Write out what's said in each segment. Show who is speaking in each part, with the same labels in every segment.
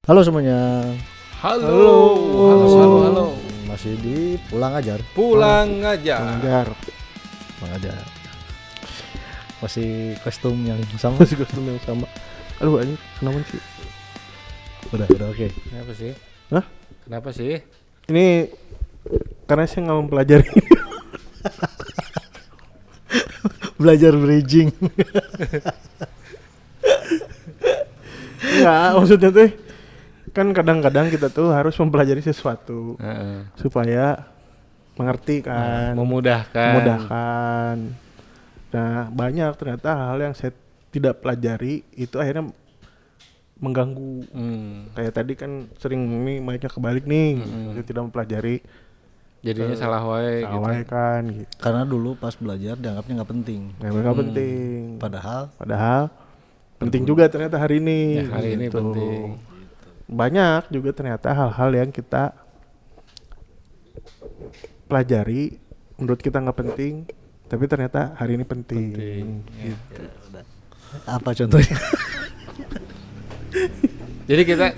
Speaker 1: Halo semuanya.
Speaker 2: Halo.
Speaker 1: Masih di Pulang Ajar.
Speaker 2: Pulang aja.
Speaker 1: Pulang Ajar. Masih kostum yang sama.
Speaker 3: Masih kostum yang sama. Aduh anjir, kenapa sih?
Speaker 1: Udah oke.
Speaker 2: Kenapa sih?
Speaker 3: Hah?
Speaker 2: Kenapa sih?
Speaker 3: Ini karena saya nggak mempelajari.
Speaker 1: Belajar bridging.
Speaker 3: Enggak, maksudnya tuh kan kadang-kadang kita tuh harus mempelajari sesuatu supaya mengerti kan,
Speaker 2: Memudahkan.
Speaker 3: Nah, banyak ternyata hal yang saya tidak pelajari itu akhirnya mengganggu. Kayak tadi kan sering nih mic-nya kebalik nih, saya tidak mempelajari.
Speaker 2: Jadinya salah wae
Speaker 3: Salah
Speaker 2: gitu.
Speaker 3: wae kan gitu.
Speaker 1: Karena dulu pas belajar dianggapnya nggak penting.
Speaker 3: Nggak penting.
Speaker 1: Padahal
Speaker 3: Penting juga ternyata hari ini.
Speaker 2: Ya, hari ini
Speaker 3: gitu.
Speaker 2: penting.
Speaker 3: Banyak juga ternyata hal-hal yang kita pelajari menurut kita nggak penting, tapi ternyata hari ini penting.
Speaker 2: Ya.
Speaker 1: apa contohnya?
Speaker 2: Jadi kita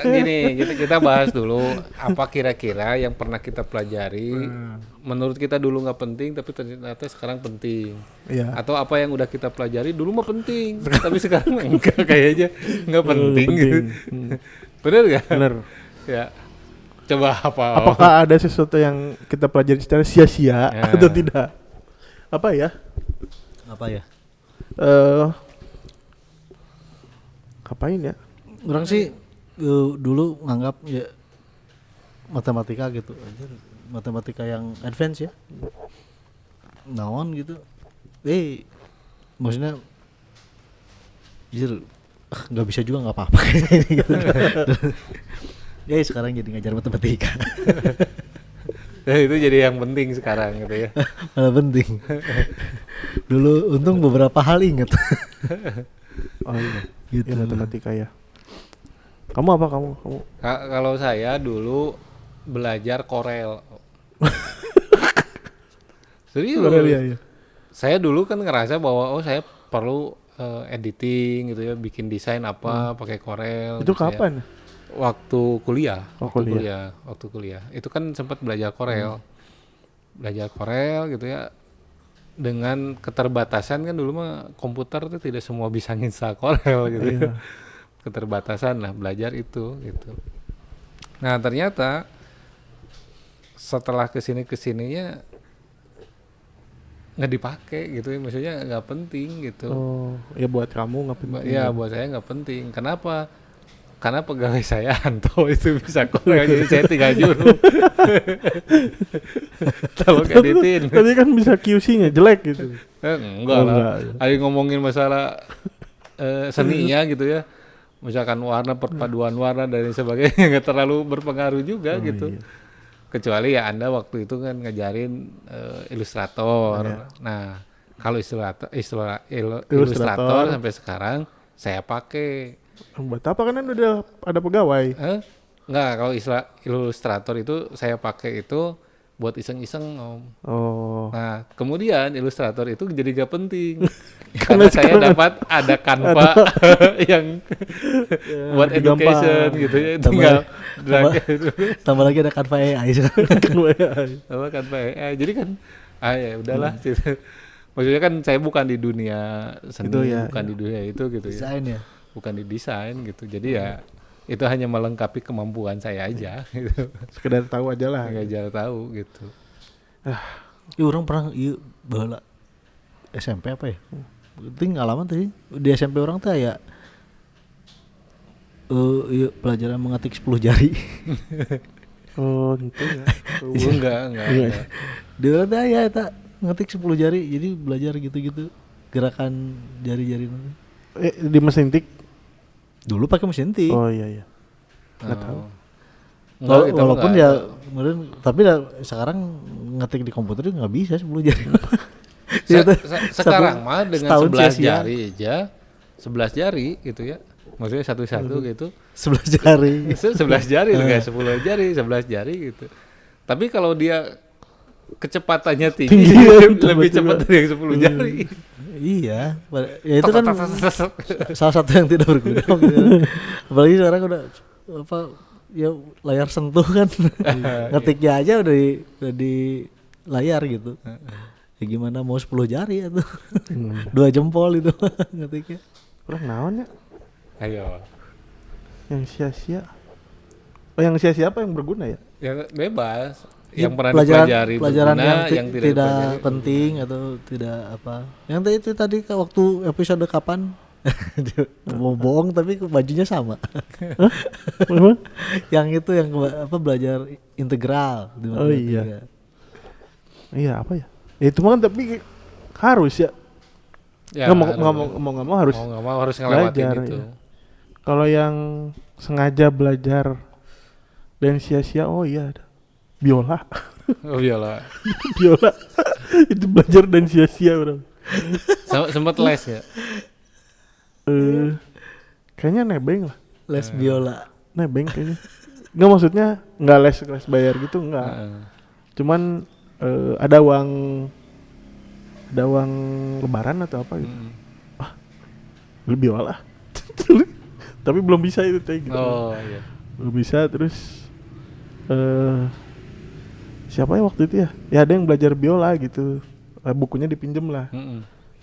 Speaker 2: gini, kita bahas dulu apa kira-kira yang pernah kita pelajari menurut kita dulu nggak penting tapi ternyata sekarang penting.
Speaker 3: Iya.
Speaker 2: Atau apa yang udah kita pelajari dulu mah penting tapi sekarang enggak, kayaknya nggak penting. Bener nggak?
Speaker 3: Bener.
Speaker 2: Ya. Coba apa?
Speaker 3: Apakah ada sesuatu yang kita pelajari secara sia-sia
Speaker 2: Ya.
Speaker 3: atau tidak? Apa ya?
Speaker 1: Apa ya?
Speaker 3: Ngapain ya?
Speaker 1: Orang sih dulu nganggap ya matematika gitu aja, matematika yang advance ya. Naon gitu. Maksudnya nggak bisa juga nggak apa-apa gitu. Ya sekarang jadi ngajar matematika.
Speaker 2: Nah, itu jadi yang penting sekarang gitu ya.
Speaker 1: Malah penting. Dulu untung beberapa hal inget.
Speaker 3: Oh iya.
Speaker 1: Gitu.
Speaker 3: Ya, matematika ya. Kamu apa kamu?
Speaker 2: Kalau saya dulu belajar Corel. Serius?
Speaker 3: Iya.
Speaker 2: Saya dulu kan ngerasa bahwa saya perlu editing gitu ya, bikin desain apa pakai Corel.
Speaker 3: Itu
Speaker 2: gitu ya.
Speaker 3: kapan?
Speaker 2: Waktu kuliah.
Speaker 3: Oh,
Speaker 2: Waktu kuliah. Itu kan sempat belajar Corel. Belajar Corel gitu ya. Dengan keterbatasan kan dulu mah komputer tuh tidak semua bisa nginstal Corel gitu ya. Keterbatasan lah belajar itu gitu. Nah ternyata setelah kesininya nggak dipakai gitu ya, maksudnya nggak penting gitu.
Speaker 3: Oh, ya buat kamu nggak penting.
Speaker 2: Ya buat saya nggak penting. Kenapa? Karena pegawai saya Anto itu bisa Corel, jadi saya tinggal nyuruh. Tolong editin.
Speaker 3: Tapi kan bisa QC-nya jelek gitu.
Speaker 2: Enggak lah. Ada ngomongin masalah seninya gitu ya. Misalkan warna, perpaduan warna dan sebagainya nggak terlalu berpengaruh juga gitu.
Speaker 3: Iya.
Speaker 2: Kecuali ya Anda waktu itu kan ngajarin ilustrator. Nah, kalau ilustrator sampai sekarang saya pakai.
Speaker 3: Buat apa kan udah ada pegawai?
Speaker 2: Enggak, kalau ilustrator itu saya pakai itu buat iseng-iseng Om.
Speaker 3: Oh.
Speaker 2: Nah, kemudian ilustrator itu jadi gak penting. Karena saya dapat ada Canva yang buat education gitu ya. Tinggal
Speaker 1: tambah lagi ada Canva AI sekarang.
Speaker 2: Canva AI. Jadi kan ya udahlah gitu. Maksudnya kan saya bukan di dunia seni,
Speaker 3: itu ya,
Speaker 2: bukan di dunia itu gitu
Speaker 1: Desain ya.
Speaker 2: Bukan di desain gitu. Jadi ya itu hanya melengkapi kemampuan saya aja gitu.
Speaker 3: Sekedar tahu aja lah.
Speaker 2: Nggak tahu gitu.
Speaker 1: Orang pernah baheula SMP apa ya? Penting ngalaman tadi di SMP orang tuh ya pelajaran mengetik 10 jari.
Speaker 3: Oh gitu ya.
Speaker 2: Enggak.
Speaker 1: Dia orang tuh ya eta ngetik 10 jari, jadi belajar gitu-gitu gerakan jari-jari nanti.
Speaker 3: Di mesin tik?
Speaker 1: Dulu pakai mesin tik.
Speaker 3: Oh iya. Nggak tahu.
Speaker 1: Walaupun ya kemudian tapi sekarang ngetik di komputer nggak bisa 10 jari.
Speaker 2: Sekarang mah dengan 11
Speaker 1: sia-sia.
Speaker 2: jari aja, 11 jari gitu ya. Maksudnya satu-satu gitu.
Speaker 1: 11 jari.
Speaker 2: 11 jari enggak 10 jari, 11 jari gitu. Tapi kalau dia kecepatannya tinggi lebih cepat dari yang 10 jari.
Speaker 1: Iya, ya itu kan salah satu yang tidak berguna. Apalagi sekarang udah apa ya layar sentuh kan. Ngetiknya aja udah di layar gitu. Ya gimana mau 10 jari atau 2 jempol itu ngetiknya.
Speaker 3: Kurang naon ya?
Speaker 2: Ayo.
Speaker 3: Yang sia-sia. Oh, yang sia-sia apa yang berguna ya?
Speaker 2: Yang bebas.
Speaker 1: Ya,
Speaker 2: Yang pernah dipelajari
Speaker 1: pelajaran
Speaker 2: berguna,
Speaker 1: yang
Speaker 2: yang
Speaker 1: tidak
Speaker 2: dipelajari
Speaker 1: penting atau tidak apa. Yang itu tadi waktu episode kapan mau bohong tapi bajunya sama. Yang itu yang apa belajar integral di
Speaker 3: Oh iya.
Speaker 1: matematika.
Speaker 3: Iya apa ya? Ya itu mah kan tapi harus ya.
Speaker 2: Ya,
Speaker 3: Nggak mau harus.
Speaker 2: mau nggak mau harus ngelewatin
Speaker 3: belajar,
Speaker 2: itu.
Speaker 3: ya. Kalau yang sengaja belajar dan sia-sia, oh iya ada. Biola.
Speaker 2: Oh iyalah.
Speaker 3: Biola. Itu belajar dan sia-sia bro.
Speaker 2: Sempat les ya.
Speaker 3: Kayaknya nebeng lah.
Speaker 1: Les biola.
Speaker 3: Nebeng kayaknya. Nggak maksudnya nggak les bayar gitu nggak. Cuman ada uang lebaran atau apa gitu. Beli biola. Tapi belum bisa itu teh gitu.
Speaker 2: Oh iya.
Speaker 3: Belum bisa terus siapa ya waktu itu ya? Ya ada yang belajar biola gitu. Bukunya dipinjem lah.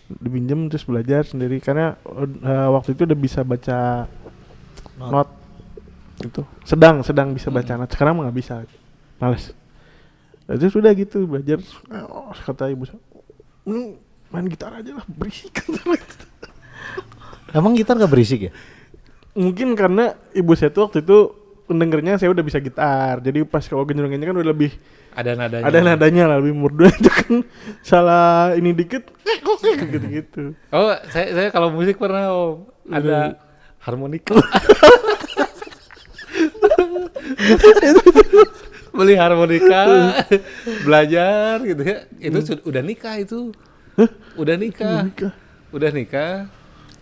Speaker 3: Dipinjem terus belajar sendiri karena waktu itu udah bisa baca not itu sedang bisa baca not. Sekarang mah nggak bisa, males. Terus udah gitu belajar. Kata ibu saya, main gitar aja lah, berisik.
Speaker 1: Emang gitar gak berisik ya?
Speaker 3: Mungkin karena ibu saya tuh waktu itu pendengarnya saya udah bisa gitar, jadi pas kalau genjrengnya kan udah lebih
Speaker 2: Ada nadanya.
Speaker 3: ada nadanya lah, lebih merdu. Itu kan salah ini dikit gitu.
Speaker 2: Oh, saya kalau musik pernah Om. Ada harmonika. Beli harmonika, belajar gitu ya. Itu udah nikah itu. Udah nikah. Udah nikah.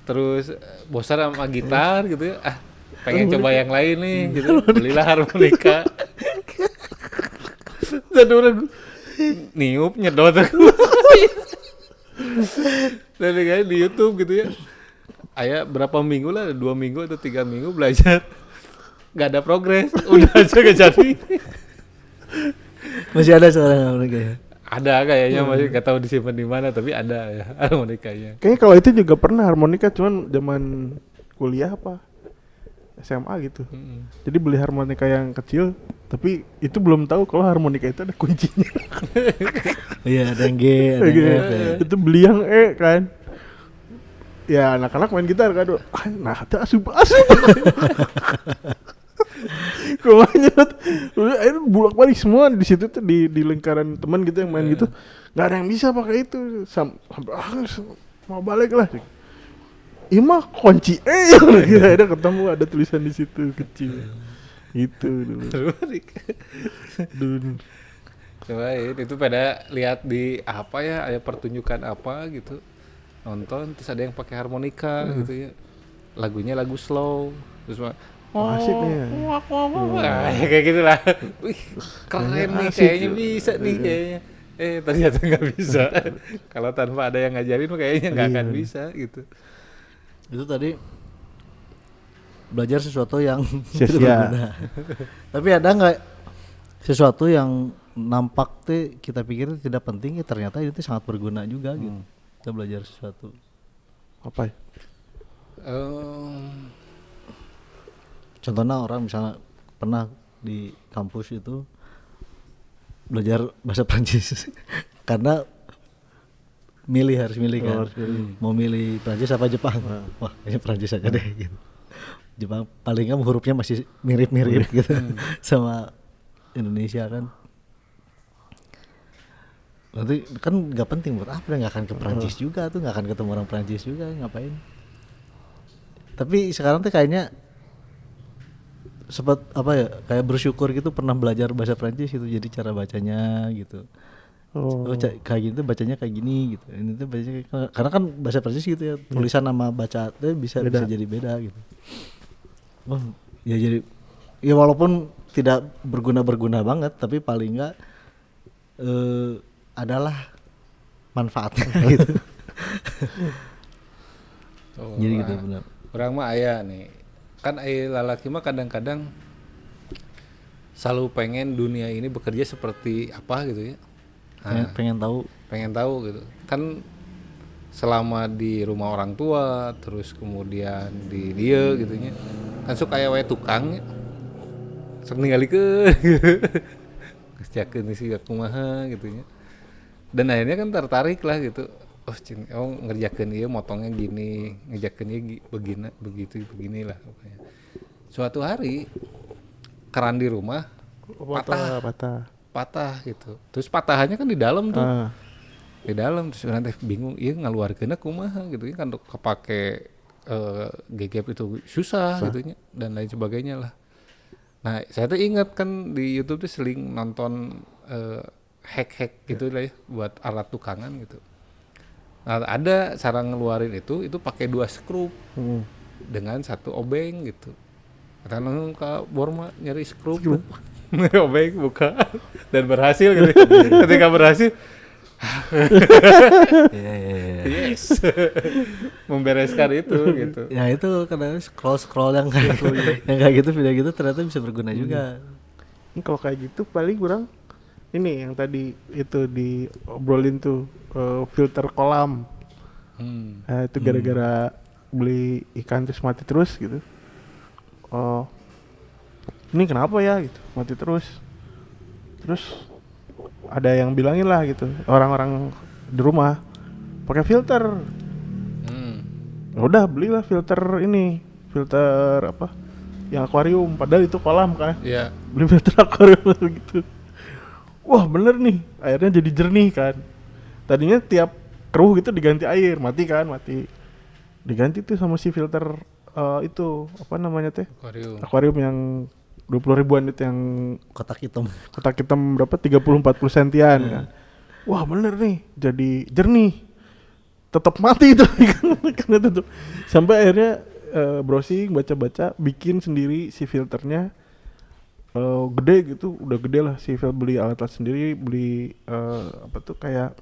Speaker 2: Terus bosan sama gitar gitu ya. Pengen coba yang lain nih gitu. Belilah harmonika. Dan orang niup nyedot dan kayak di YouTube gitu ya. Ayah berapa minggu lah, 2 minggu atau 3 minggu belajar, nggak ada progres, udah aja gak jadi.
Speaker 1: Masih ada sekarang harmonika ya?
Speaker 2: Ada kayaknya masih nggak tahu disimpan di mana, tapi ada ya harmonikanya.
Speaker 3: Kayaknya kalau itu juga pernah harmonika, cuman zaman kuliah apa SMA gitu. Jadi beli harmonika yang kecil, tapi itu belum tahu kalau harmonika itu ada kuncinya.
Speaker 1: Iya, ada yang G, ada yang F ya.
Speaker 3: Itu beli yang E kan. Ya anak-anak main gitar kan. Nah, itu asup. Kumanya akhirnya bulak-balik semua di situ tuh di lingkaran teman gitu yang main gitu. Nggak ada yang bisa pakai itu. Sampai mau balik lah. Ima kunci ada ketemu ada tulisan di situ kecil. Itu dulu.
Speaker 2: Coba itu pada lihat di apa ya, ada pertunjukan apa gitu, nonton terus ada yang pakai harmonika gitu ya, lagunya lagu slow terus
Speaker 3: asik nih ya.
Speaker 2: Kayak gitulah. Wih, keren nih, kayaknya bisa nih kayaknya. Ternyata nggak bisa. Kalau tanpa ada yang ngajarin kayaknya nggak akan bisa gitu.
Speaker 1: Itu tadi belajar sesuatu yang
Speaker 3: Sia-sia.
Speaker 1: tidak berguna. Tapi ada nggak sesuatu yang nampak tuh kita pikir tidak penting ya ternyata itu sangat berguna juga gitu. Kita belajar sesuatu.
Speaker 3: Apa ya?
Speaker 1: Contohnya orang misalnya pernah di kampus itu belajar bahasa Prancis karena harus milih kan. Mau milih Prancis apa Jepang? Wah, kayaknya Prancis aja deh gitu. Jepang paling kan hurufnya masih mirip-mirip gitu sama Indonesia kan. Nanti kan nggak penting buat apa, nggak akan ke Prancis juga tuh, nggak akan ketemu orang Prancis juga, ngapain. Tapi sekarang tuh kayaknya sempat apa ya, kayak bersyukur gitu pernah belajar bahasa Prancis gitu, jadi cara bacanya gitu. Kayak gitu bacanya kayak gini gitu. Ini tuh bacanya karena kan bahasa Prancis gitu ya, tulisan sama baca tuh bisa jadi beda gitu. Oh, ya jadi ya walaupun tidak berguna banget tapi paling enggak adalah manfaatnya gitu. Jadi gitu benar.
Speaker 2: Orang mah aya nih kan lalaki mah kadang-kadang selalu pengen dunia ini bekerja seperti apa gitu ya.
Speaker 1: pengen tahu
Speaker 2: Gitu kan, selama di rumah orang tua terus kemudian di dia gitunya kan suka aya we tukang ya. Sok ninggalikeun geus jakeun sih kumaha gitunya. Dan akhirnya kan tertarik lah gitu. Ngerjakeun ieu motongnya gini, ngerjakeun ieu beginilah pokoknya. Suatu hari keran di rumah patah gitu. Terus patahannya kan di dalam tuh. Di dalam, terus nanti bingung ieu ngaluarkeunna kumaha gitu kan, kepake gegep itu susah gitu nya dan lain sebagainya lah. Nah, saya tuh ingat kan di YouTube tuh sering nonton hack gitu lah ya buat alat tukangan gitu. Nah, ada cara ngeluarin itu pakai 2 skrup dengan 1 obeng gitu. Kata langsung ke Borma nyari skrup. Obeng buka dan berhasil gitu. Ketika berhasil yes. Membereskan itu gitu.
Speaker 1: Ya itu kadang scroll yang kayak gitu video gitu ternyata bisa berguna juga.
Speaker 3: Ini kalau kayak gitu paling kurang ini yang tadi itu diobrolin tuh filter kolam. Itu gara-gara beli ikan terus mati terus gitu. Oh, ini kenapa ya gitu mati terus. Terus ada yang bilangin lah gitu orang-orang di rumah pakai filter. Udah belilah filter apa yang akuarium, padahal itu kolam kan.
Speaker 2: Iya.
Speaker 3: Beli filter akuarium gitu. Wah bener nih, airnya jadi jernih kan. Tadinya tiap keruh gitu diganti air, mati. Diganti tuh sama si filter itu apa namanya teh? Akuarium yang 20 ribuan itu yang
Speaker 1: Kotak hitam
Speaker 3: berapa 30-40 sentian kan. Wah bener nih, jadi jernih. Tetap mati itu karena tetap. Sampai akhirnya browsing, baca-baca, bikin sendiri si filternya. Gede gitu, udah gede lah si filter, beli alat-alat sendiri, beli apa tuh kayak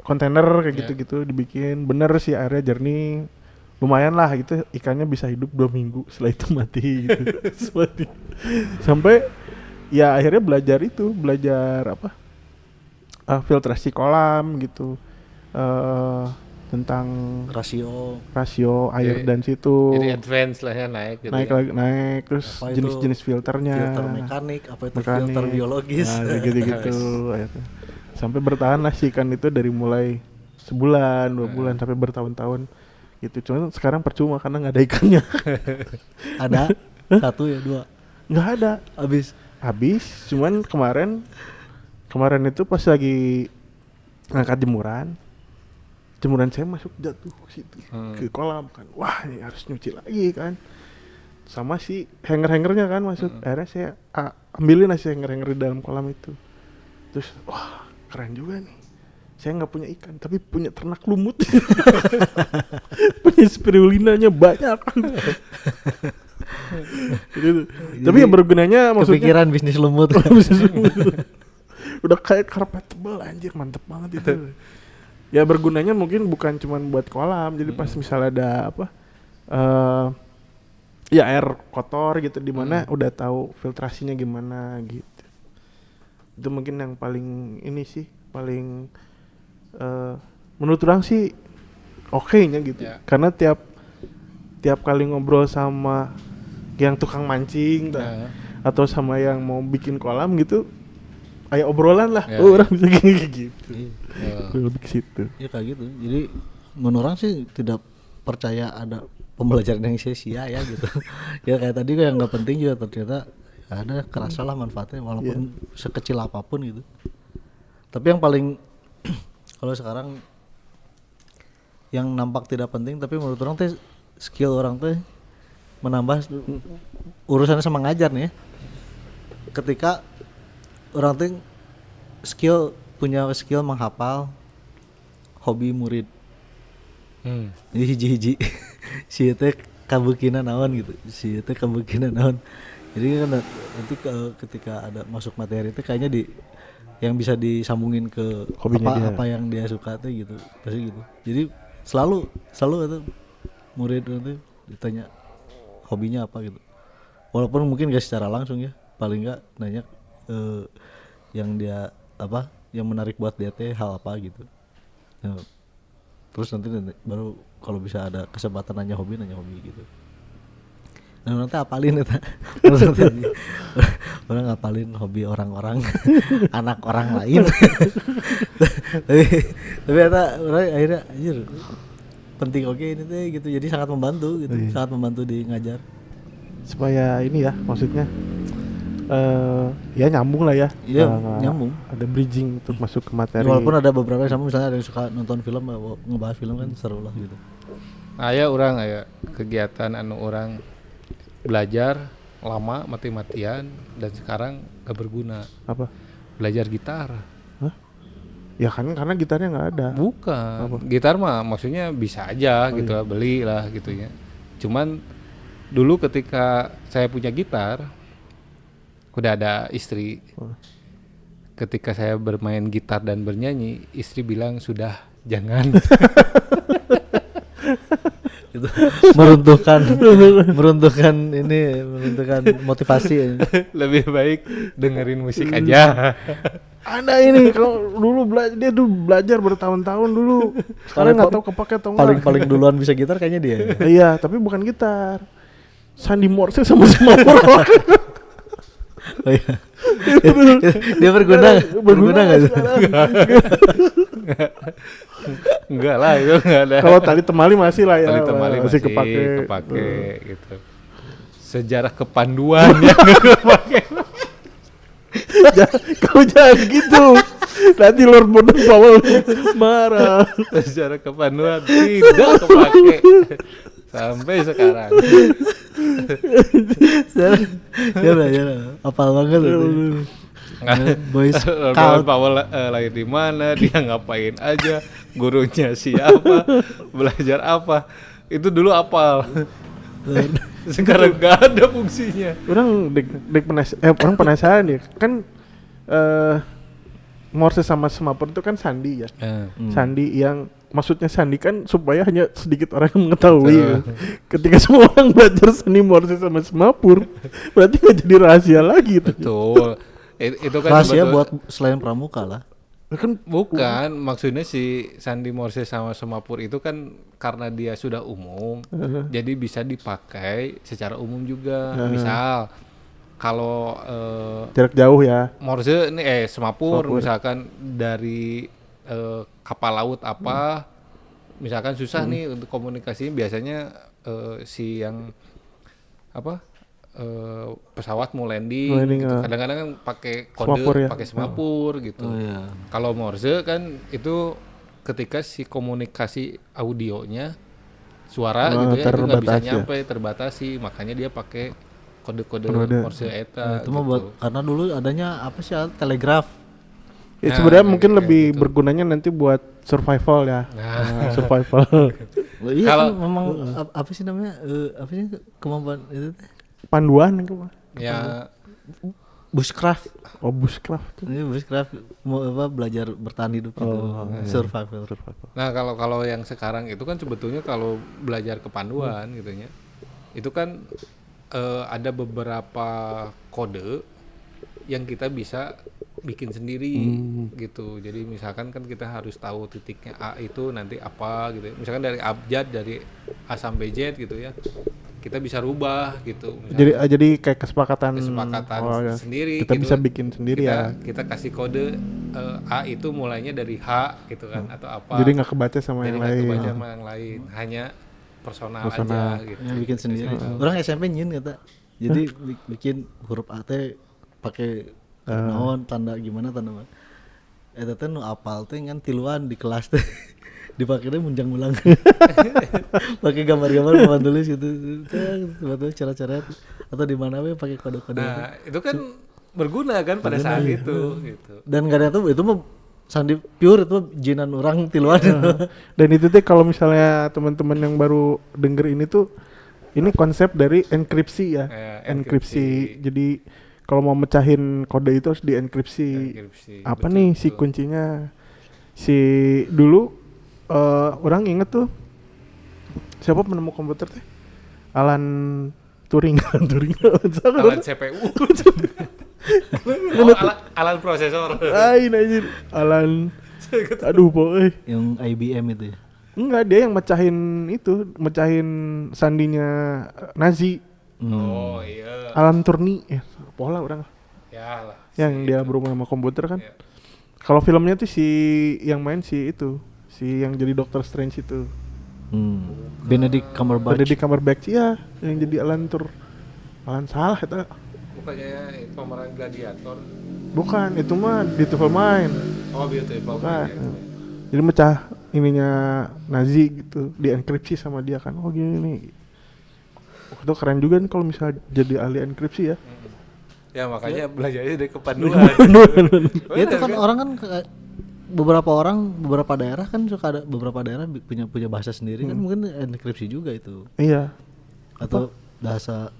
Speaker 3: kontainer kayak gitu-gitu dibikin. Bener sih airnya jernih. Lumayan lah gitu, ikannya bisa hidup 2 minggu setelah itu mati gitu. Sampai ya akhirnya belajar apa filtrasi kolam gitu, tentang rasio air dan situ.
Speaker 2: Jadi advance lah ya, naik
Speaker 3: terus
Speaker 1: apa
Speaker 3: jenis-jenis filternya,
Speaker 1: filter mekanik apa itu filter biologis,
Speaker 3: nah, gitu sampai bertahan lah si ikan itu dari mulai sebulan 2 bulan sampai bertahun-tahun gitu. Cuma sekarang percuma karena nggak ada ikannya.
Speaker 1: Ada 1 ya 2
Speaker 3: nggak ada, habis. Cuman kemarin itu pas lagi ngangkat jemuran saya masuk jatuh situ ke kolam kan. Wah ini harus nyuci lagi kan, sama si hangernya kan masuk. Akhirnya saya ambilin aja hanger di dalam kolam itu. Terus wah keren juga nih, saya nggak punya ikan tapi punya ternak lumut. Punya spirulinanya banyak. Gitu. Tapi yang bergunanya maksudnya
Speaker 1: kepikiran bisnis lumut.
Speaker 3: Udah kayak karpet tebal anjir, mantep banget itu. Ya bergunanya mungkin bukan cuma buat kolam, jadi pas misalnya ada apa ya air kotor gitu di mana udah tahu filtrasinya gimana gitu. Itu mungkin yang paling ini sih, paling menurut orang sih oke-nya gitu. Karena tiap kali ngobrol sama yang tukang mancing atau sama yang mau bikin kolam gitu, kayak obrolan lah. Orang bisa gini gitu. Lebih ke situ.
Speaker 1: Ya kayak gitu. Jadi menurut orang sih tidak percaya ada pembelajaran yang sia-sia ya gitu. Ya kayak tadi yang nggak penting juga ternyata ada, kerasa lah manfaatnya walaupun sekecil apapun gitu. Tapi yang paling kalau sekarang yang nampak tidak penting tapi menurut orang teh skill orang teh menambah urusannya sama ngajar nih ya. Ketika orang teh punya skill menghafal, hobi murid. Jadi hiji-hiji si teh kabukina naon gitu. Jadi kan nanti ketika ada masuk materi itu kayaknya yang bisa disambungin ke apa yang dia suka tuh gitu. Pasti gitu. Jadi selalu itu murid itu ditanya hobinya apa gitu. Walaupun mungkin gak secara langsung ya, paling nggak nanya yang dia apa, yang menarik buat dia teh hal apa gitu. Nah, terus nanti baru kalau bisa ada kesempatan nanya hobi gitu. Nah nanti apalin itu, orang ngapalin hobi orang-orang, anak orang lain. tapi orang akhirnya anjir penting ini teh gitu, jadi sangat membantu gitu, sangat membantu di ngajar.
Speaker 3: Supaya ini ya maksudnya ya nyambung lah ya.
Speaker 1: Iya nyambung.
Speaker 3: Ada bridging untuk masuk ke materi.
Speaker 1: Walaupun ada beberapa sama misalnya ada yang suka nonton film, ngebahas film kan seru lah gitu.
Speaker 2: Aya kegiatan anu orang belajar lama mati-matian dan sekarang gak berguna.
Speaker 3: Apa?
Speaker 2: Belajar gitar.
Speaker 3: Hah? Ya kan karena gitarnya nggak ada.
Speaker 2: Bukan.
Speaker 3: Apa?
Speaker 2: Gitar mah maksudnya bisa aja gitu lah, beli lah gitu ya. Cuman dulu ketika saya punya gitar udah ada istri. Ketika saya bermain gitar dan bernyanyi, istri bilang sudah jangan.
Speaker 1: Itu meruntuhkan motivasi.
Speaker 2: Lebih baik dengerin musik aja.
Speaker 3: Ada ini kalau dulu dia belajar bertahun-tahun dulu. Sekarang nggak tahu kepake atau enggak.
Speaker 1: Paling duluan bisa gitar kayaknya dia.
Speaker 3: Iya, tapi bukan gitar. Sandy Morse sama-sama rock.
Speaker 1: Oh iya. Dia berguna nggak sih?
Speaker 2: Enggak lah, itu enggak ada.
Speaker 3: Kalau tali temali masih lah ya.
Speaker 2: Tali temali masih
Speaker 3: kepake
Speaker 2: gitu. Sejarah kepanduan yang kepake.
Speaker 3: Kau jangan gitu. Nanti Lord Baden Powell marah.
Speaker 2: Sejarah kepanduan tidak kepake sampai sekarang.
Speaker 1: Ya, apal banget itu. Boy
Speaker 2: Lord
Speaker 1: Scout.
Speaker 2: Powell lahir di mana, dia ngapain aja, gurunya siapa, belajar apa. Itu dulu apal. Sekarang gak ada fungsinya.
Speaker 3: Orang orang penasaran ya. Kan Morse sama semapur itu kan sandi ya. Sandi yang maksudnya sandi kan supaya hanya sedikit orang yang mengetahui. Ya. Ketika semua orang belajar sandi Morse sama semapur, berarti nggak jadi rahasia lagi itu.
Speaker 2: Betul. Itu kan
Speaker 1: rahasia buat selain pramuka lah.
Speaker 3: Kan
Speaker 2: bukan, maksudnya si sandi Morse sama semapur itu kan karena dia sudah umum, jadi bisa dipakai secara umum juga. Misal kalau
Speaker 3: jarak jauh ya.
Speaker 2: Morse nih semapur misalkan dari kapal laut apa, misalkan susah nih untuk komunikasi, biasanya si yang apa pesawat mau landing gitu. Kadang-kadang kan pakai kode, pakai semapur gitu. Kalau Morse kan itu ketika si komunikasi audionya suara gitu ya, itu nggak bisa nyampe, terbatasi, makanya dia pakai kode-kode Morse eta.
Speaker 1: Itu mah buat karena dulu adanya apa sih telegraf.
Speaker 3: Sebenarnya mungkin lebih gitu. Bergunanya nanti buat survival ya. Survival.
Speaker 1: Iya kalau memang apa sih namanya apa sih kemampuan itu teh?
Speaker 3: Panduan itu
Speaker 2: ya
Speaker 1: bushcraft.
Speaker 3: Oh bushcraft.
Speaker 1: Ini bushcraft mau apa belajar bertahan hidup gitu. Survival.
Speaker 2: Nah kalau yang sekarang itu kan sebetulnya kalau belajar kepanduan gitunya, itu kan ada beberapa kode yang kita bisa bikin sendiri gitu. Jadi misalkan kan kita harus tahu titiknya A itu nanti apa gitu. Misalkan dari abjad dari A sampai Z gitu ya. Kita bisa rubah gitu.
Speaker 3: Jadi kayak kesepakatan
Speaker 2: sendiri.
Speaker 3: Kita
Speaker 2: gitu.
Speaker 3: bisa bikin sendiri
Speaker 2: kita kasih kode A itu mulainya dari H gitu kan atau apa.
Speaker 3: Jadi nggak kebaca sama yang lain.
Speaker 2: Kebaca sama yang lain. Hanya personal aja gitu.
Speaker 1: Ya, bikin sendiri. Orang SMP nyin kata. Jadi bikin huruf A teh pakai naon tanda gimana tanda. Eta teh nu apal teh kan tiluan di kelas teh. Dipakainya munjang ulang. Pakai gambar-gambar papan tulis gitu. Sebetulnya cara-cara atau di mana we pakai kode-kode.
Speaker 2: Nah, itu kan berguna kan pada saat itu gitu.
Speaker 1: Dan enggak ada itu mah sandi pure itu jinan orang tiluan.
Speaker 3: Dan itu teh kalau misalnya teman-teman yang baru denger ini tuh ini konsep dari enkripsi ya. Enkripsi. Jadi kalau mau mecahin kode itu harus dienkripsi. Apa betul, nih si kuncinya? Si dulu orang inget tuh siapa penemu komputer teh? Alan Turing.
Speaker 2: Alan CPU. Alan prosesor.
Speaker 3: Lain anjir. Alan. Aduh pokoknya.
Speaker 1: Yang IBM itu ya.
Speaker 3: Enggak, dia yang mecahin sandinya Nazi.
Speaker 2: Oh iya.
Speaker 3: Alan Turing ya, pola orang
Speaker 2: Ya lah.
Speaker 3: yang dia berhubungan sama komputer kan.
Speaker 2: Iya.
Speaker 3: Kalau filmnya tuh si yang main si yang jadi Doctor Strange itu.
Speaker 1: Benedict
Speaker 3: Cumberbatch ya, yang jadi Alan salah itu.
Speaker 2: Bukannya pemeran gladiator.
Speaker 3: Bukan, itu mah Beautiful Mind.
Speaker 2: Oh, Beautiful
Speaker 3: Bukan.
Speaker 2: Mind. Ya.
Speaker 3: Jadi mecah ininya Nazi gitu, dienkripsi sama dia kan. Oh gini nih. Itu keren juga nih kalau misalnya jadi ahli enkripsi ya.
Speaker 2: Ya makanya belajarnya dari kepanduan.
Speaker 1: Ya itu kan orang kan beberapa daerah kan suka ada beberapa daerah punya bahasa sendiri kan, mungkin enkripsi juga itu.
Speaker 3: Iya.
Speaker 1: Atau bahasa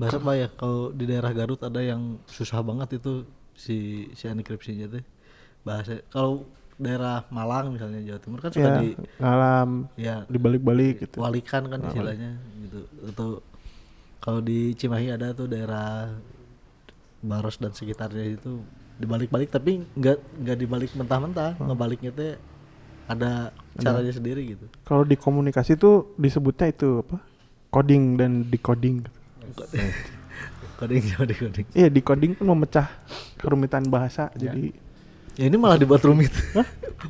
Speaker 1: apa ya, kalau di daerah Garut ada yang susah banget itu si enkripsinya tuh bahasa. Kalau daerah Malang misalnya, Jawa Timur kan suka
Speaker 3: Ya, ngalam
Speaker 1: ya
Speaker 3: dibalik-balik gitu.
Speaker 1: walikan kan istilahnya gitu. Atau kalau di Cimahi ada tuh daerah Baros dan sekitarnya itu dibalik-balik, tapi nggak dibalik mentah-mentah, ngebaliknya tuh ada caranya sendiri gitu.
Speaker 3: Kalau di komunikasi tuh disebutnya itu apa? Coding dan decoding.
Speaker 1: Coding sama decoding.
Speaker 3: Iya, decoding kan memecah kerumitan bahasa. Jadi
Speaker 1: Ya ini malah dibuat rumit.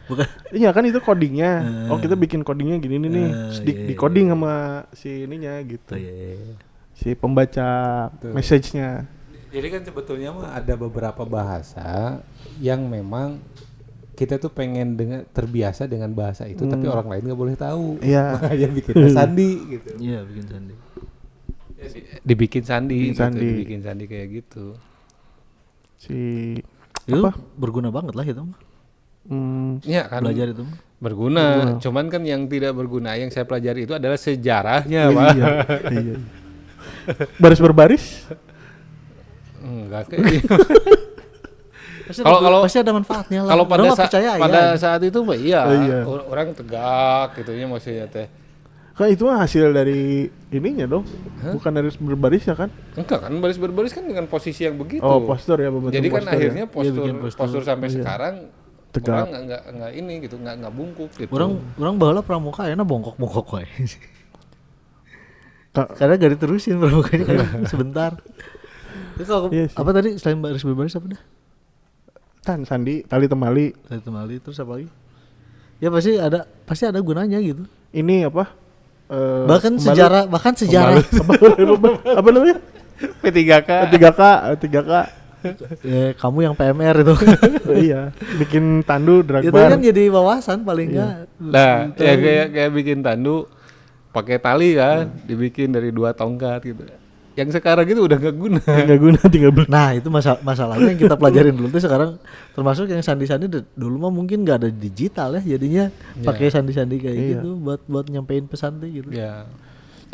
Speaker 1: Bukan.
Speaker 3: iya kan itu codingnya. Oh kita bikin codingnya gini nih. Terus
Speaker 1: Iya.
Speaker 3: decoding sama si ininya gitu.
Speaker 1: Oh, iya.
Speaker 3: Si pembaca message-nya.
Speaker 2: Jadi kan sebetulnya mah ada beberapa bahasa yang memang kita tuh pengen terbiasa dengan bahasa itu, tapi orang lain nggak boleh tahu.
Speaker 3: Iya.
Speaker 2: Makanya bikin sandi gitu.
Speaker 1: Iya, bikin sandi.
Speaker 2: Dibikin sandi,
Speaker 3: Bikin sandi.
Speaker 2: Gitu, dibikin sandi kayak gitu.
Speaker 3: Si
Speaker 1: Itu
Speaker 3: apa?
Speaker 1: berguna banget lah itu mah.
Speaker 2: Iya kan.
Speaker 1: Belajar itu mah.
Speaker 2: Berguna. Cuman kan yang tidak berguna yang saya pelajari itu adalah sejarahnya, Pak.
Speaker 3: Iya. Baris berbaris?
Speaker 2: Enggak kayak gitu. Kalau
Speaker 1: pasti ada manfaatnya lah.
Speaker 2: Kalau pada
Speaker 1: Orang mah percaya
Speaker 2: pada
Speaker 1: ya.
Speaker 2: saat itu Pak, iya.
Speaker 3: Iya.
Speaker 2: Orang tegak gitu ya maksudnya teh.
Speaker 3: Kan itu mah hasil dari ininya dong. Bukan dari berbaris ya kan?
Speaker 2: Enggak kan, baris berbaris kan dengan posisi yang begitu.
Speaker 3: Oh, postur ya, pembentuk
Speaker 2: Jadi kan
Speaker 3: postur
Speaker 2: akhirnya
Speaker 3: ya.
Speaker 1: Iya, bikin postur.
Speaker 2: postur sampai sekarang
Speaker 3: Tegak.
Speaker 2: orang enggak ini gitu, enggak bungkuk gitu.
Speaker 1: Orang baheula pramuka enak bongkok-bongkok wae.
Speaker 3: Kak,
Speaker 1: Karena gak diterusin pramukanya kan sebentar. Itu kalau
Speaker 3: Iya sih.
Speaker 1: apa tadi selain baris berbaris apa dah?
Speaker 3: kan sandi, tali temali.
Speaker 1: Tadi temali terus apa lagi? Ya pasti ada gunanya gitu.
Speaker 3: Ini apa?
Speaker 1: Bahkan sejarah
Speaker 3: Apa namanya?
Speaker 2: P3K.
Speaker 3: 3K.
Speaker 1: ya, kamu yang PMR itu.
Speaker 3: Iya, bikin tandu drag
Speaker 1: Itu
Speaker 3: bar.
Speaker 1: kan jadi wawasan paling enggak.
Speaker 2: Nah, ya kayak bikin tandu pakai tali kan, dibikin dari 2 tongkat gitu. Yang sekarang itu udah enggak guna.
Speaker 3: Enggak guna, tinggal beli.
Speaker 1: Nah, itu masalahnya yang kita pelajarin dulu tuh sekarang, termasuk yang sandi-sandi dulu mah mungkin nggak ada digital ya, jadinya pakai sandi-sandi kayak gitu buat nyampein pesan tuh gitu.
Speaker 2: Ya.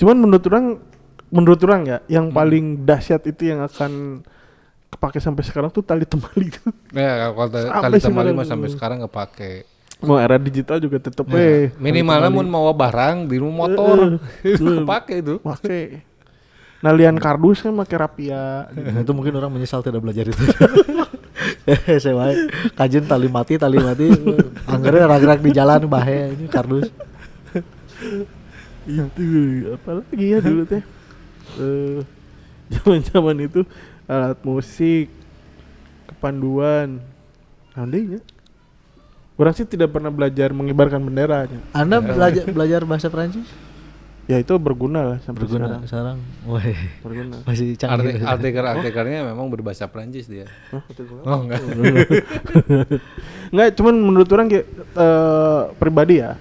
Speaker 3: Cuman menurut orang ya, yang paling dahsyat itu yang akan kepake sampai sekarang tuh tali temali itu.
Speaker 2: Ya, kalau tali temali mah sampai sekarang enggak pakai.
Speaker 3: Mau era digital juga tetep
Speaker 2: Minimalnya mun mau barang di rumah motor itu pakai itu.
Speaker 3: pakai. Nah, lian kardus kan pakai rapia.
Speaker 1: Nah, itu mungkin orang menyesal tidak belajar itu. Saya wae kajian tali mati anggernya ragrak di jalan bahaya ini kardus.
Speaker 3: Itu apalagi ya dulu teh. Zaman-zaman itu alat musik, kepanduan. Andainya. Orang sih tidak pernah belajar mengibarkan bendera.
Speaker 1: Anda belajar bahasa Prancis?
Speaker 3: Ya itu berguna lah sampai
Speaker 1: Sekarang. Wah,
Speaker 3: Berguna.
Speaker 1: masih canggih.
Speaker 2: Artikelnya memang berbahasa Prancis dia. Oh enggak.
Speaker 3: Enggak, cuman menurut orang kayak pribadi ya.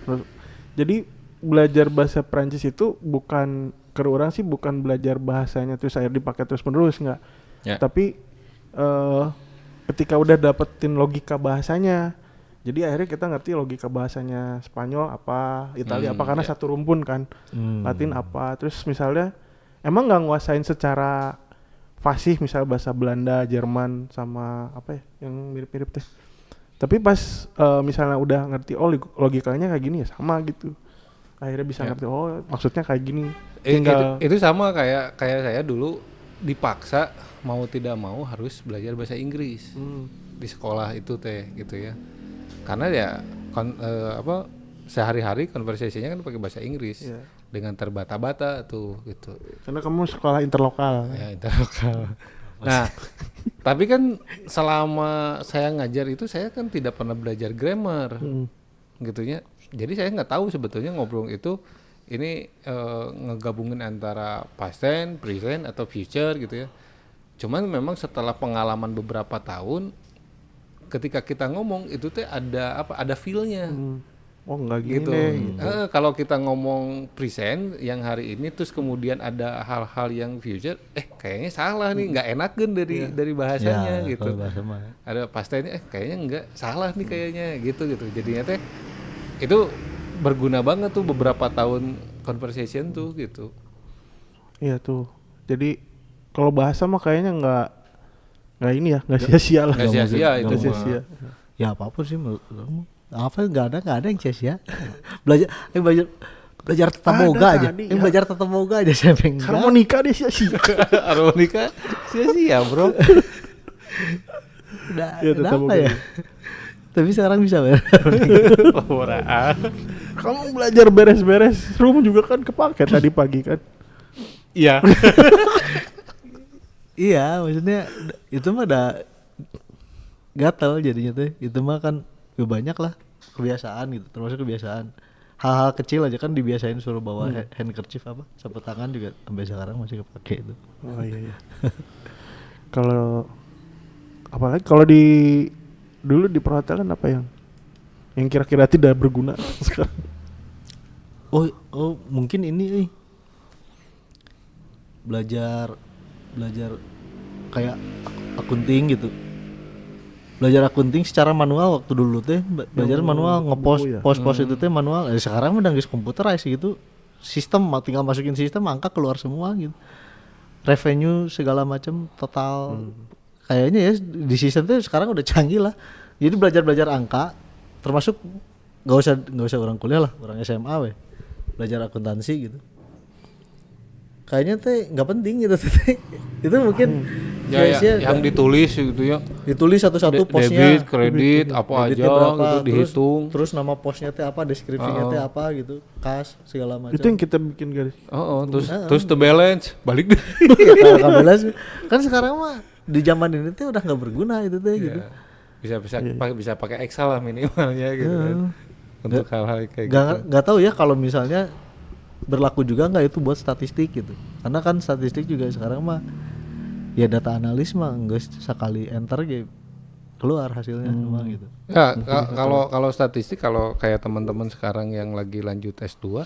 Speaker 3: Jadi belajar bahasa Prancis itu bukan orang sih bukan belajar bahasanya terus akhirnya dipakai terus menerus enggak.
Speaker 2: Ya.
Speaker 3: Tapi ketika udah dapetin logika bahasanya, jadi akhirnya kita ngerti logika bahasanya Spanyol apa, Italia apa, karena satu rumpun kan. Latin apa, terus misalnya emang nggak nguasain secara fasih misal bahasa Belanda, Jerman sama apa ya yang mirip-mirip teh. Tapi pas misalnya udah ngerti logikanya kayak gini ya sama gitu. akhirnya bisa
Speaker 2: Ya.
Speaker 3: ngerti oh maksudnya kayak gini.
Speaker 2: Itu sama kayak saya dulu dipaksa mau tidak mau harus belajar bahasa Inggris di sekolah itu teh gitu ya. Karena ya sehari-hari konversasinya kan pakai bahasa Inggris dengan terbata-bata tuh gitu.
Speaker 3: Karena kamu sekolah interlokal.
Speaker 2: Ya interlokal. Nah, tapi kan selama saya ngajar itu saya kan tidak pernah belajar grammar, gitunya. Jadi saya nggak tahu sebetulnya ngobrol itu ini ngegabungin antara past tense, present atau future gitu ya. Cuman memang setelah pengalaman beberapa tahun, ketika kita ngomong itu teh ada feel-nya.
Speaker 3: Oh enggak gini
Speaker 2: Gitu.
Speaker 3: deh. Gitu.
Speaker 2: Kalau kita ngomong present yang hari ini terus kemudian ada hal-hal yang future, kayaknya salah nih, nggak enakan dari bahasanya gitu.
Speaker 1: kalau bahasa mah.
Speaker 2: Ada pastinya kayaknya nggak salah nih kayaknya gitu. Jadinya teh itu berguna banget tuh beberapa tahun conversation tuh gitu.
Speaker 3: Iya tuh. Jadi kalau bahasa mah kayaknya nggak ini ya, nggak sia-sia lah.
Speaker 2: Nggak sia-sia itu
Speaker 3: Nggak
Speaker 2: mah.
Speaker 3: sia-sia.
Speaker 1: Ya apapun sih menurut kamu. Apa nggak ada yang sia-sia. belajar tata
Speaker 3: Ada
Speaker 1: boga aja.
Speaker 3: tadi,
Speaker 1: Yang belajar tata boga aja saya pengen.
Speaker 3: Harmonika dia sia-sia.
Speaker 2: Harmonika sia-sia bro.
Speaker 1: Udah,
Speaker 3: Ya, tata
Speaker 1: kenapa
Speaker 3: boga.
Speaker 1: ya? Tapi sekarang bisa bayar.
Speaker 3: Kamu belajar beres-beres, room juga kan kepake tadi pagi kan.
Speaker 2: Iya.
Speaker 1: Iya, maksudnya itu mah ada gatel jadinya tuh. Itu mah kan banyak lah kebiasaan gitu, termasuk kebiasaan. Hal-hal kecil aja kan dibiasain suruh bawa handkerchief sapu tangan juga sampai sekarang masih kepake itu.
Speaker 3: Oh iya. Kalau apalagi kalau dulu di perhotelan apa yang kira-kira tidak berguna sekarang?
Speaker 1: Oh mungkin ini belajar kayak akunting gitu. Belajar akunting secara manual waktu dulu teh belajar manual ngepost
Speaker 3: buku ya?
Speaker 1: post tuh teh manual. Sekarang udah geus computerize gitu. Sistem tinggal masukin sistem angka keluar semua gitu. Revenue segala macam total. Kayaknya ya di sistem tuh sekarang udah canggih lah. Jadi belajar angka termasuk nggak usah orang kuliah lah, orang SMA weh. Belajar akuntansi gitu. Kayaknya teh nggak penting gitu teh. Itu mungkin
Speaker 2: yang ditulis gitu ya.
Speaker 1: ditulis satu-satu posnya.
Speaker 2: Debit, kredit, apa
Speaker 1: Debitnya
Speaker 2: aja
Speaker 1: berapa,
Speaker 2: gitu dihitung.
Speaker 1: Terus nama posnya teh apa, deskripsinya teh apa gitu, kas segala macam.
Speaker 3: Itu yang kita bikin garis.
Speaker 2: Terus the balance balik deh.
Speaker 1: Kalau kabelas kan sekarang mah di zaman ini tuh udah nggak berguna itu teh gitu.
Speaker 2: Bisa pakai Excel lah minimalnya gitu kan. Untuk hal-hal kayak gitu.
Speaker 1: Nggak tahu ya kalau misalnya berlaku juga nggak itu buat statistik gitu. Karena kan statistik juga sekarang mah ya data analis mah enggak sekali enter gitu keluar hasilnya semua gitu.
Speaker 2: Ya, kalau statistik kalau kayak teman-teman sekarang yang lagi lanjut S2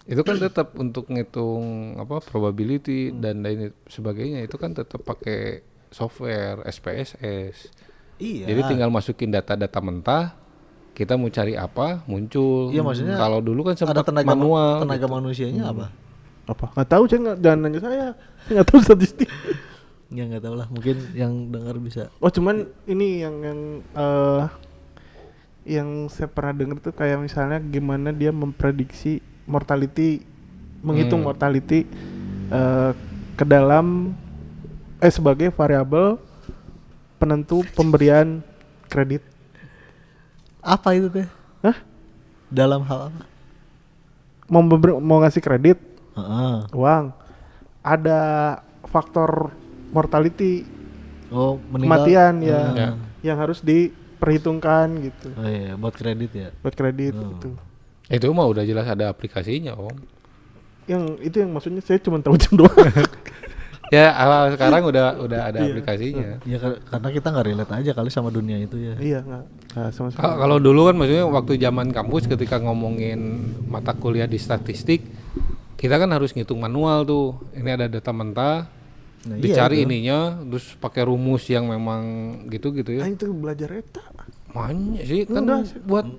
Speaker 2: itu kan tetap untuk ngitung probability dan lain sebagainya itu kan tetap pakai software SPSS.
Speaker 1: Iya.
Speaker 2: Jadi tinggal masukin data-data mentah, kita mau cari apa muncul.
Speaker 1: Iya maksudnya
Speaker 2: kalau dulu kan sempat
Speaker 1: ada tenaga
Speaker 2: manual.
Speaker 1: manusianya apa?
Speaker 3: Nggak tahu jangan nanya saya nggak tahu statistik.
Speaker 1: Ya nggak tahu lah, mungkin yang dengar bisa.
Speaker 3: Oh cuman ini yang saya pernah dengar tuh kayak misalnya gimana dia memprediksi mortality, menghitung mortality ke dalam sebagai variabel penentu pemberian kredit.
Speaker 1: Apa itu teh?
Speaker 3: Hah?
Speaker 1: Dalam hal apa?
Speaker 3: Mau ngasih kredit
Speaker 1: uang.
Speaker 3: ada faktor mortality
Speaker 1: Meninggal.
Speaker 3: kematian yang harus diperhitungkan gitu
Speaker 1: Oh iya, buat kredit ya.
Speaker 3: buat kredit gitu.
Speaker 2: Itu mah udah jelas ada aplikasinya Om.
Speaker 3: Yang maksudnya saya cuma tahu jam doang.
Speaker 2: Ya sekarang udah ada aplikasinya.
Speaker 1: Ya karena kita nggak relate aja kali sama dunia itu ya.
Speaker 3: Iya nggak sama sekali.
Speaker 2: Kalau dulu kan maksudnya waktu zaman kampus ketika ngomongin mata kuliah di statistik kita kan harus ngitung manual tuh. Ini ada data mentah, dicari ininya, terus pakai rumus yang memang gitu ya.
Speaker 3: Itu belajar eta.
Speaker 2: Banyak sih kan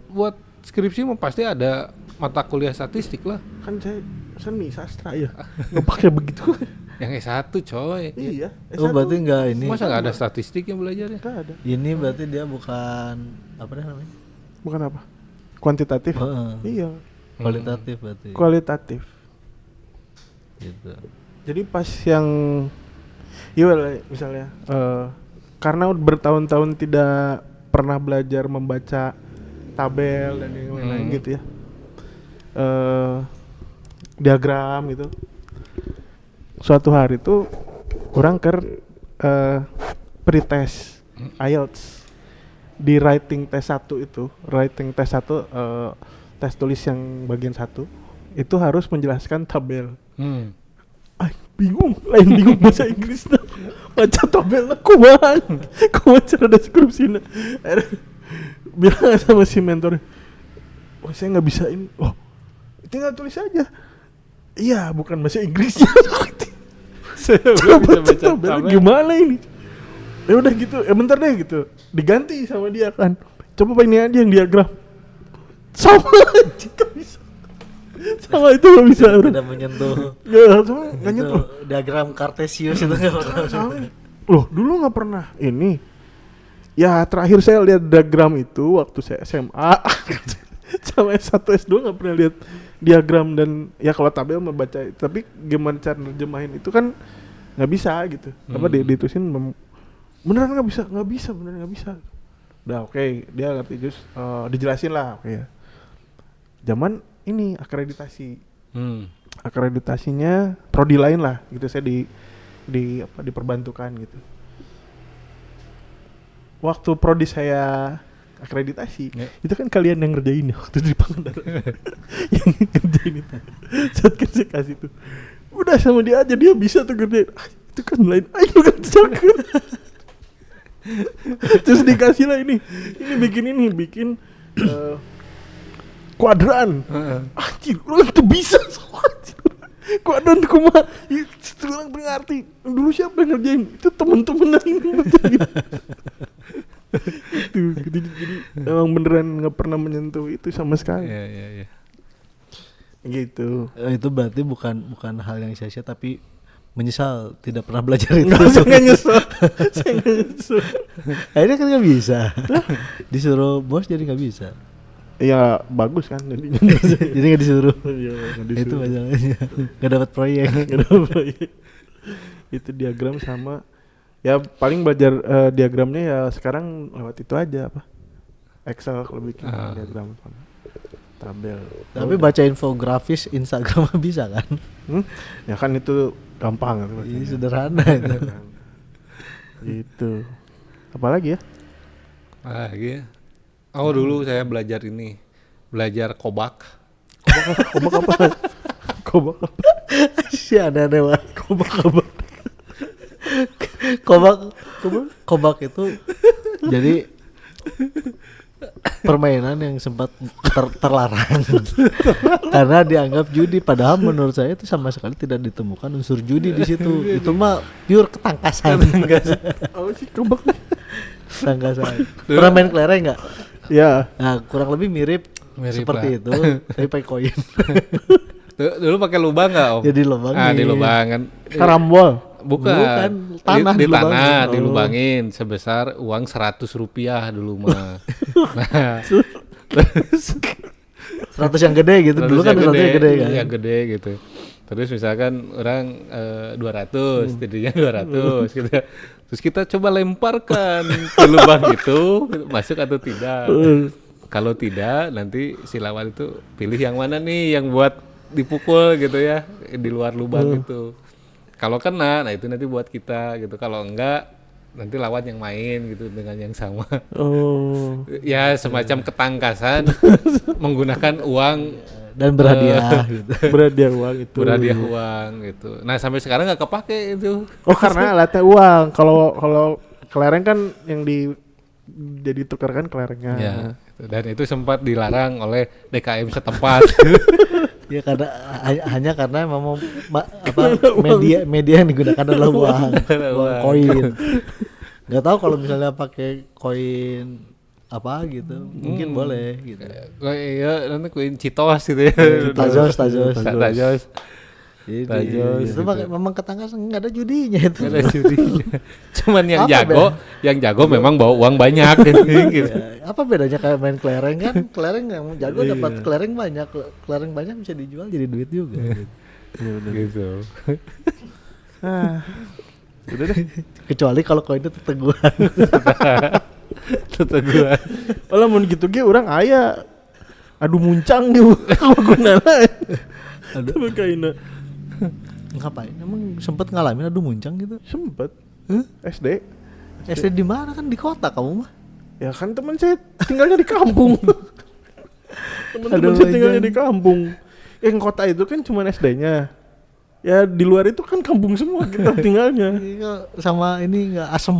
Speaker 2: buat skripsi mah pasti ada mata kuliah statistik lah.
Speaker 3: Kan saya seni sastra ya, nggak pakai begitu.
Speaker 2: Yang S1 coy.
Speaker 3: Iya.
Speaker 1: Berarti nggak ini.
Speaker 2: Masa nggak ada statistik yang belajarnya?
Speaker 3: Nggak ada.
Speaker 1: Ini berarti dia bukan apa namanya?
Speaker 3: Bukan apa? Kuantitatif. Iya.
Speaker 1: Kualitatif berarti.
Speaker 3: Kualitatif.
Speaker 1: Gitu.
Speaker 3: Jadi pas yang misalnya karena bertahun-tahun tidak pernah belajar membaca tabel dan yang lain-lain gitu ya, diagram gitu. Suatu hari tuh orang pretest IELTS di writing test 1 itu, tes tulis yang bagian 1 itu harus menjelaskan tabel. Bingung bahasa Inggris nah. Baca tabel kumaha cara deskripsinya. Bilang sama si mentor, saya nggak bisa ini. Tinggal tulis aja. Iya, bukan bahasa Inggrisnya. Saya coba baca tabel gimana ini? Ya udah gitu, bentar deh gitu. Diganti sama dia kan. Coba ini aja yang diagram. Sama aja nggak bisa. Sama itu nggak bisa.
Speaker 1: Tidak menyentuh.
Speaker 3: Nggak nyentuh.
Speaker 1: Diagram Kartesius itu nggak pernah.
Speaker 3: Loh, dulu nggak pernah ini. Ya terakhir saya lihat diagram itu waktu saya SMA. Sama S1 S2 nggak pernah lihat diagram. Dan ya kalau tabel membaca, tapi gimana cara nerjemahin itu kan nggak bisa gitu. Apa ditulisin beneran nggak bisa. Udah oke, dia ngerti dijelasin lah, oke ya. Zaman ini akreditasi. Akreditasinya prodi lain lah gitu, saya diperbantukan gitu. Waktu prodi saya akreditasi, itu kan kalian yang ngerjain ya waktu di Pangandaran. Yang ngerjain itu. Saat saya kasih tuh, udah sama dia aja, dia bisa tuh ngerjain. Itu kan lain, ayo kan jago. Terus dikasih lah ini bikin kuadran. Anjir, orang itu bisa. Kuadran kumaha? Itu orang berarti. Dulu siapa yang ngerjain? Itu temen-temen ini. Jadi emang beneran nggak pernah menyentuh itu sama sekali.
Speaker 2: Iya.
Speaker 3: Gitu.
Speaker 1: Itu berarti bukan hal yang sia-sia, tapi menyesal tidak pernah belajar itu.
Speaker 3: Saya nggak nyesel.
Speaker 1: Akhirnya kan nggak bisa. Disuruh bos jadi nggak bisa.
Speaker 3: Ya bagus kan jadinya.
Speaker 1: Jadi nggak disuruh.
Speaker 3: Iya,
Speaker 1: Itu masalahnya. Nggak dapat proyek.
Speaker 3: Itu diagram sama. Ya paling belajar diagramnya ya sekarang lewat itu aja apa. Excel kalau bikin diagram tabel.
Speaker 1: Tapi baca infografis Instagram bisa kan?
Speaker 3: Ya kan itu gampang gitu.
Speaker 1: Ini sederhana itu.
Speaker 3: Gitu. Apalagi ya?
Speaker 2: Dulu saya belajar kobak.
Speaker 3: Kobak apa?
Speaker 1: Si ada banget kobak itu jadi permainan yang sempat terlarang karena dianggap judi, padahal menurut saya itu sama sekali tidak ditemukan unsur judi di situ. Itu mah pure ketangkasan.
Speaker 3: Oh sih kobak.
Speaker 1: Ketangkasan. Pernah main kelereng nggak?
Speaker 3: Ya.
Speaker 1: Nah, kurang lebih mirip seperti
Speaker 2: lah.
Speaker 1: itu, tapi pakai koin.
Speaker 2: Dulu pakai lubang nggak Om?
Speaker 1: Jadi lubang.
Speaker 2: Dilubangan.
Speaker 3: Karambol.
Speaker 2: Bukan.
Speaker 1: Tanah
Speaker 2: di tanah
Speaker 1: dilubangin.
Speaker 2: dilubangin sebesar uang Rp100 dulu mah. Nah,
Speaker 1: 100 yang gede gitu. Dulu kan 100 yang gede kan.
Speaker 2: Yang gede gitu. Terus misalkan orang 200, jadinya 200 gitu. Terus kita coba lemparkan ke lubang itu, masuk atau tidak. Kalau tidak, nanti si lawan itu pilih yang mana nih yang buat dipukul gitu ya, di luar lubang itu. Kalau kena, nah itu nanti buat kita gitu. Kalau enggak, nanti lawan yang main gitu dengan yang sama. Ya semacam ketangkasan menggunakan uang
Speaker 1: dan berhadiah gitu.
Speaker 3: Berhadiah uang itu.
Speaker 2: Berhadiah uang gitu. Nah sampai sekarang nggak kepake itu.
Speaker 3: Oh karena alatnya uang. Kalau kelereng kan yang jadi tukarkan kelerengnya.
Speaker 2: Ya, dan itu sempat dilarang oleh DKM setempat.
Speaker 1: Ya hanya karena memang media yang digunakan adalah uang koin. Nggak tahu kalau misalnya pakai koin apa gitu, mungkin boleh gitu.
Speaker 2: Iya, nanti koin Citos gitu ya.
Speaker 1: Tajos.
Speaker 2: Tajos. Tajos
Speaker 1: itu
Speaker 2: gitu.
Speaker 1: memang ketangkas nggak ada judinya itu.
Speaker 2: Nggak ada judinya. Cuman yang
Speaker 1: Apa
Speaker 2: jago memang bawa uang banyak gitu.
Speaker 1: Ya, apa bedanya kayak main kelereng kan? Kelereng yang jago dapat kelereng banyak bisa dijual jadi duit juga.
Speaker 2: Gitu.
Speaker 3: Udah deh.
Speaker 1: Kecuali kalau koinnya teteguhan.
Speaker 2: Teteguhan.
Speaker 3: Kalau mau gitu ge orang aya. Aduh muncang gitu. Apa gunana?
Speaker 1: Aduh.
Speaker 3: Tapi kayaknya
Speaker 1: Ngapain? Emang sempet ngalamin adu muncang gitu?
Speaker 3: sempet.
Speaker 1: Huh?
Speaker 3: SD.
Speaker 1: SD di mana kan di kota kamu mah?
Speaker 3: Ya kan teman saya tinggalnya di kampung. Teman-teman
Speaker 1: Aduh,
Speaker 3: saya tinggalnya
Speaker 1: anjing.
Speaker 3: di kampung. Yang kota itu kan cuma SD-nya. Ya di luar itu kan kampung semua kita tinggalnya.
Speaker 1: Iya, sama ini nggak asem.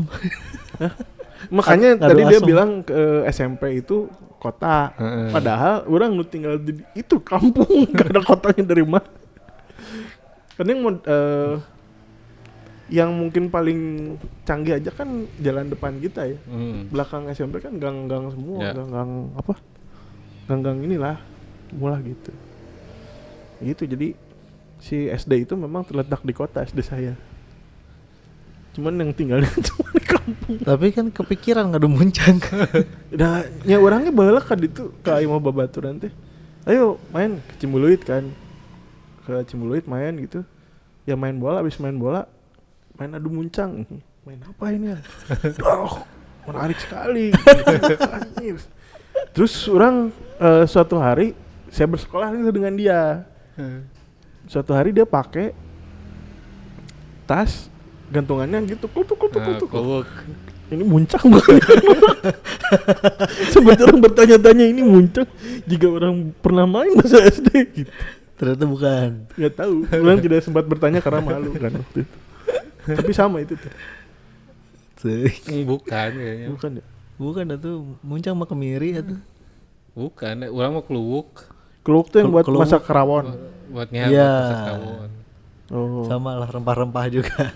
Speaker 3: Makanya
Speaker 1: Ngadu
Speaker 3: tadi dia
Speaker 1: asem.
Speaker 3: bilang ke SMP itu kota. Padahal orang nu tinggal di itu kampung, gak ada kotanya dari mana. Karena yang mungkin paling canggih aja kan jalan depan kita ya. Belakang SMP kan gang-gang semua,
Speaker 2: Ya.
Speaker 3: gang-gang apa? Gang-gang inilah, mulah gitu. Gitu jadi si SD itu memang terletak di kota SD saya. Cuman yang tinggalnya cuma di kampung.
Speaker 1: Tapi kan kepikiran ngadu muncang.
Speaker 3: Nah, nya orangnya baheula kan itu ka imah babaturan teh. Ayo main ke Cimbuluit kan. Ke Cimbuluit main gitu. Ya main bola, habis main bola main adu muncang. Main apa ini ya? Oh, menarik sekali. Anjir. Terus orang suatu hari saya bersekolah itu dengan dia. Suatu hari dia pakai tas gantungannya gitu kutuk. Ini muncang bukan? Sebentar orang bertanya-tanya ini muncang jika orang pernah main masa SD gitu.
Speaker 1: Ternyata bukan.
Speaker 3: Nggak tahu. Orang tidak sempat bertanya karena malu kan waktu itu. Tapi sama itu tuh.
Speaker 2: Bukan kayaknya.
Speaker 3: Bukan ya?
Speaker 1: Bukan atuh muncang mah kemiri atuh.
Speaker 2: Bukan, orang mau keluwuk
Speaker 3: Keluk tuh yang buat
Speaker 1: Keluk.
Speaker 3: masak rawon.
Speaker 2: buat
Speaker 1: Iya.
Speaker 2: masak kawon.
Speaker 3: Oh.
Speaker 1: Sama lah rempah-rempah juga.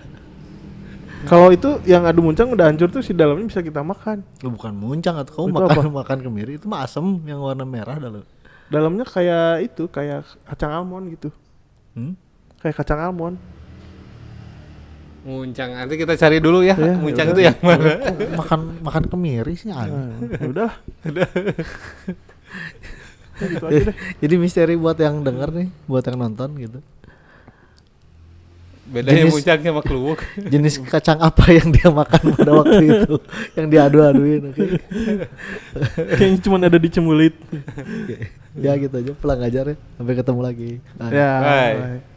Speaker 3: Kalau itu yang adu muncang udah hancur tuh si dalamnya bisa kita makan.
Speaker 1: Lu bukan muncang atau kamu
Speaker 3: Itu
Speaker 1: makan kemiri itu mah asem yang warna merah dah lu.
Speaker 3: Dalamnya kayak itu, kayak kacang almond gitu. Kayak kacang almond.
Speaker 2: Muncang, nanti kita cari dulu ya.
Speaker 3: Ya,
Speaker 2: Muncang
Speaker 3: yaudah.
Speaker 2: itu yang mana?
Speaker 1: makan kemiri sih aneh.
Speaker 3: Ya udah. Ya gitu aja deh.
Speaker 1: Jadi misteri buat yang denger nih, buat yang nonton gitu.
Speaker 2: Bedanya
Speaker 1: Jenis-
Speaker 2: muncangnya sama keluwuk.
Speaker 1: Jenis kacang apa yang dia makan pada waktu itu, yang diadu-aduin. Oke.
Speaker 3: Kayaknya cuma ada di Cimbuluit.
Speaker 1: Ya gitu aja, pulang aja ya. Sampai ketemu lagi. Nah.
Speaker 3: Ya.
Speaker 2: Bye.
Speaker 3: Bye.